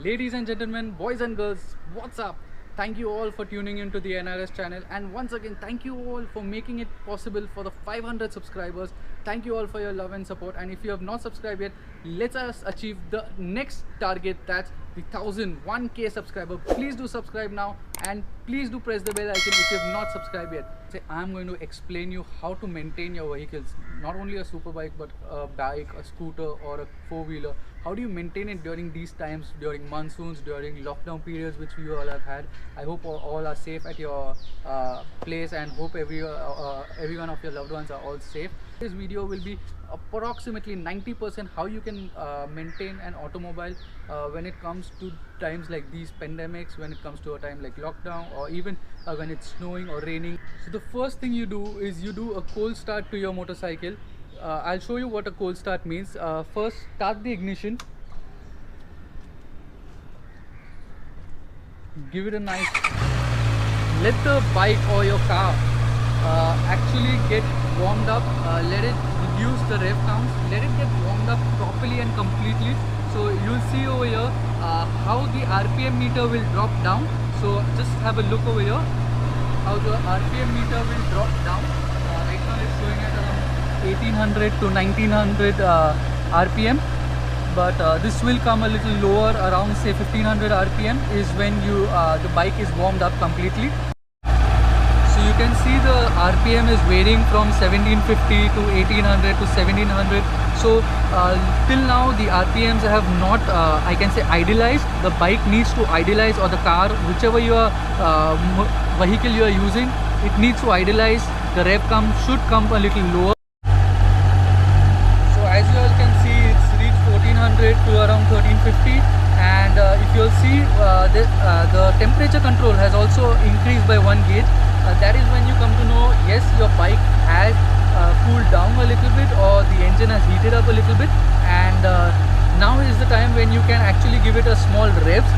Ladies and gentlemen, boys and girls, what's up? Thank you all for tuning into the NRS channel, and once again, thank you all for making it possible for the 500 subscribers. Thank you all for your love and support. And if you have not subscribed yet, let us achieve the next target, that's the 1,001k subscriber. Please do subscribe now, and please do press the bell icon if you have not subscribed yet. I'm going to explain you how to maintain your vehicles, not only a super bike but a bike, a scooter, or a four-wheeler. How do you maintain it during these times, during monsoons, during lockdown periods which we all have had? I hope all are safe at your place, and hope every one of your loved ones are all safe. This video will be approximately 90% how you can maintain an automobile when it comes to times like these pandemics, when it comes to a time like lockdown, or even when it's snowing or raining. So the first thing you do is you do a cold start to your motorcycle. I'll show you what a cold start means. First, start the ignition. Give it a nice... Let the bike or your car actually get warmed up. Let it reduce the rev counts. Let it get warmed up properly and completely. So you'll see over here how the RPM meter will drop down. So just have a look over here how the RPM meter will drop down. Right now it's showing at around 1800 to 1900 RPM, but this will come a little lower, around say 1500 RPM is when you the bike is warmed up completely. So you can see the RPM is varying from 1750 to 1800 to 1700. So till now the RPMs have not I can say idealized. The bike needs to idealize, or the car, whichever your vehicle you are using, it needs to idealize. The rev should come a little lower. As you all can see, it's reached 1400 to around 1350, and if you'll see the temperature control has also increased by 1 gauge. That is when you come to know, yes, your bike has cooled down a little bit, or the engine has heated up a little bit, and now is the time when you can actually give it a small revs.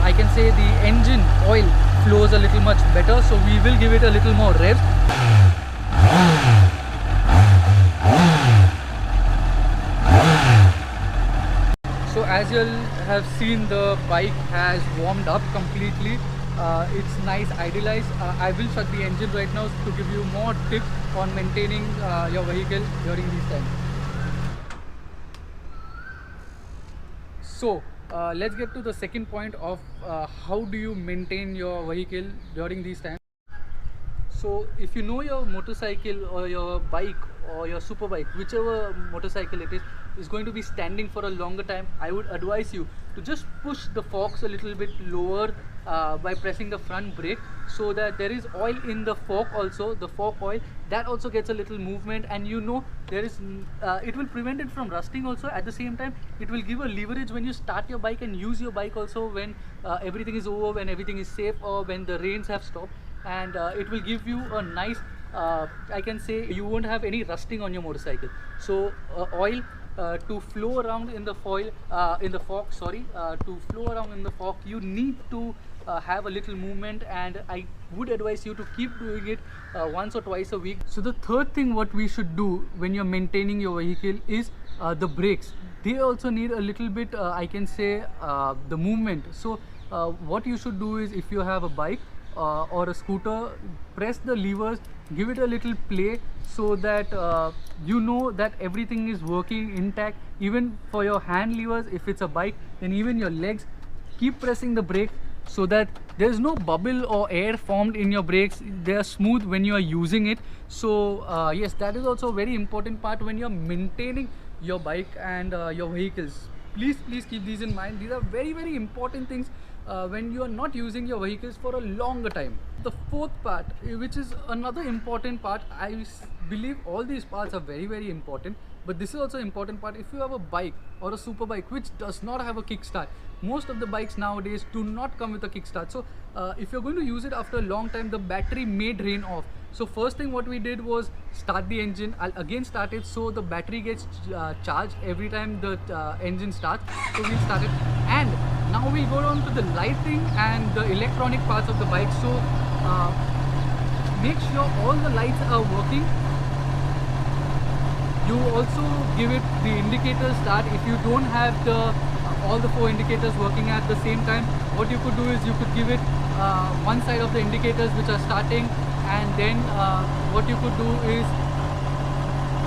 I can say the engine oil flows a little much better, so we will give it a little more revs. So as you have seen, the bike has warmed up completely. It's nice idealized. I will shut the engine right now to give you more tips on maintaining your vehicle during these times. So let's get to the second point of how do you maintain your vehicle during these times. So if you know your motorcycle or your bike or your super bike, whichever motorcycle it is going to be standing for a longer time, I would advise you to just push the forks a little bit lower by pressing the front brake, so that there is oil in the fork also, the fork oil, that also gets a little movement, and you know there is it will prevent it from rusting also. At the same time, it will give a leverage when you start your bike and use your bike also when everything is over, when everything is safe, or when the rains have stopped, and it will give you a nice I can say you won't have any rusting on your motorcycle. So oil to flow around in the fork, to flow around in the fork, you need to have a little movement, and I would advise you to keep doing it once or twice a week. So the third thing what we should do when you're maintaining your vehicle is the brakes. They also need a little bit I can say the movement. So what you should do is, if you have a bike or a scooter, press the levers, give it a little play, so that you know that everything is working intact. Even for your hand levers, if it's a bike, then even your legs, keep pressing the brake so that there is no bubble or air formed in your brakes. They are smooth when you are using it. So yes, that is also a very important part when you are maintaining your bike and your vehicles. Please keep these in mind. These are very important things when you are not using your vehicles for a longer time. The fourth part, which is another important part, I believe all these parts are very important, but this is also an important part. If you have a bike or a super bike which does not have a kickstart, most of the bikes nowadays do not come with a kickstart. So if you're going to use it after a long time, the battery may drain off. So first thing what we did was start the engine. I'll again start it, so the battery gets charged every time the engine starts. So we'll start it, and now we'll go on to the lighting and the electronic parts of the bike. So make sure all the lights are working. You also give it the indicator start. If you don't have the all the 4 indicators working at the same time, what you could do is you could give it one side of the indicators which are starting, and then what you could do is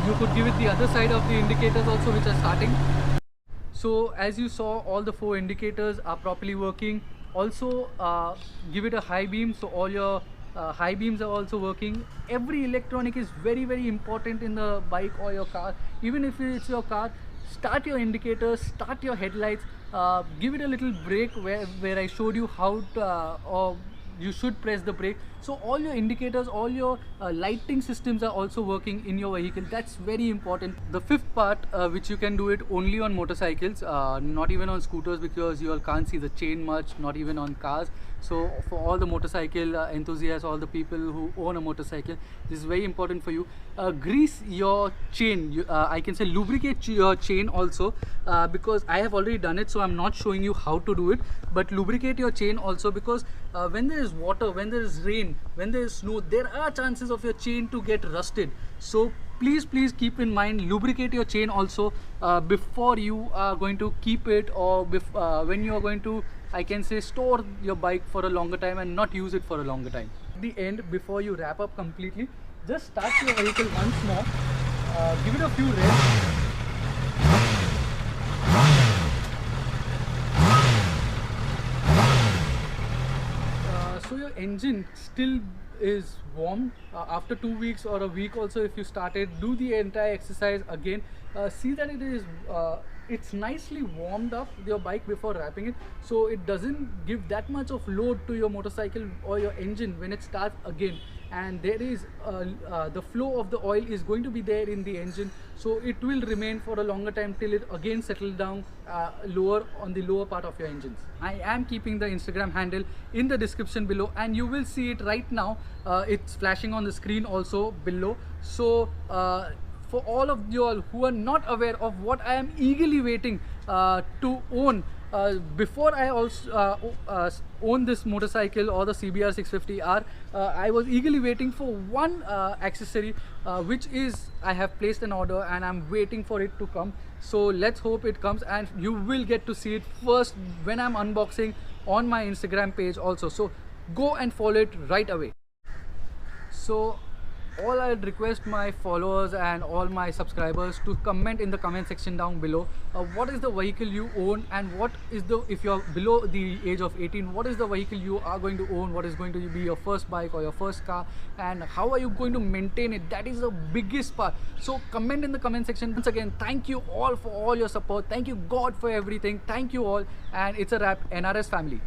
you could give it the other side of the indicators also which are starting. So as you saw, all the 4 indicators are properly working. Also give it a high beam, so all your high beams are also working. Every electronic is very important in the bike or your car. Even if it's your car, start your indicators, start your headlights, give it a little brake where I showed you how to, or you should press the brake. So all your indicators, all your lighting systems are also working in your vehicle. That's very important. The fifth part, which you can do it only on motorcycles, not even on scooters, because you all can't see the chain much, not even on cars. So for all the motorcycle enthusiasts, all the people who own a motorcycle, this is very important for you. Grease your chain, I can say lubricate your chain also, because I have already done it, so I'm not showing you how to do it. But lubricate your chain also, because when there is water, when there is rain, when there is snow, there are chances of your chain to get rusted. So please keep in mind, lubricate your chain also before you are going to keep it, or when you are going to, I can say, store your bike for a longer time and not use it for a longer time. At the end, before you wrap up completely, just start your vehicle once more, give it a few revs. So your engine still is warm after 2 weeks or a week also. If you started, do the entire exercise again, see that it is it's nicely warmed up, your bike, before wrapping it, so it doesn't give that much of load to your motorcycle or your engine when it starts again. And there is the flow of the oil is going to be there in the engine, so it will remain for a longer time till it again settles down lower on the lower part of your engines. I am keeping the Instagram handle in the description below, and you will see it right now. It's flashing on the screen also below. So for all of you all who are not aware of what I am eagerly waiting to own, before I also own this motorcycle or the CBR 650R, I was eagerly waiting for one accessory, which is, I have placed an order and I'm waiting for it to come. So let's hope it comes, and you will get to see it first when I'm unboxing on my Instagram page also. So go and follow it right away. So all I'd request my followers and all my subscribers to comment in the comment section down below, what is the vehicle you own, and what is the, if you're below the age of 18, what is the vehicle you are going to own, what is going to be your first bike or your first car, and how are you going to maintain it. That is the biggest part. So comment in the comment section. Once again, thank you all for all your support. Thank you God for everything. Thank you all, and it's a wrap. NRS family.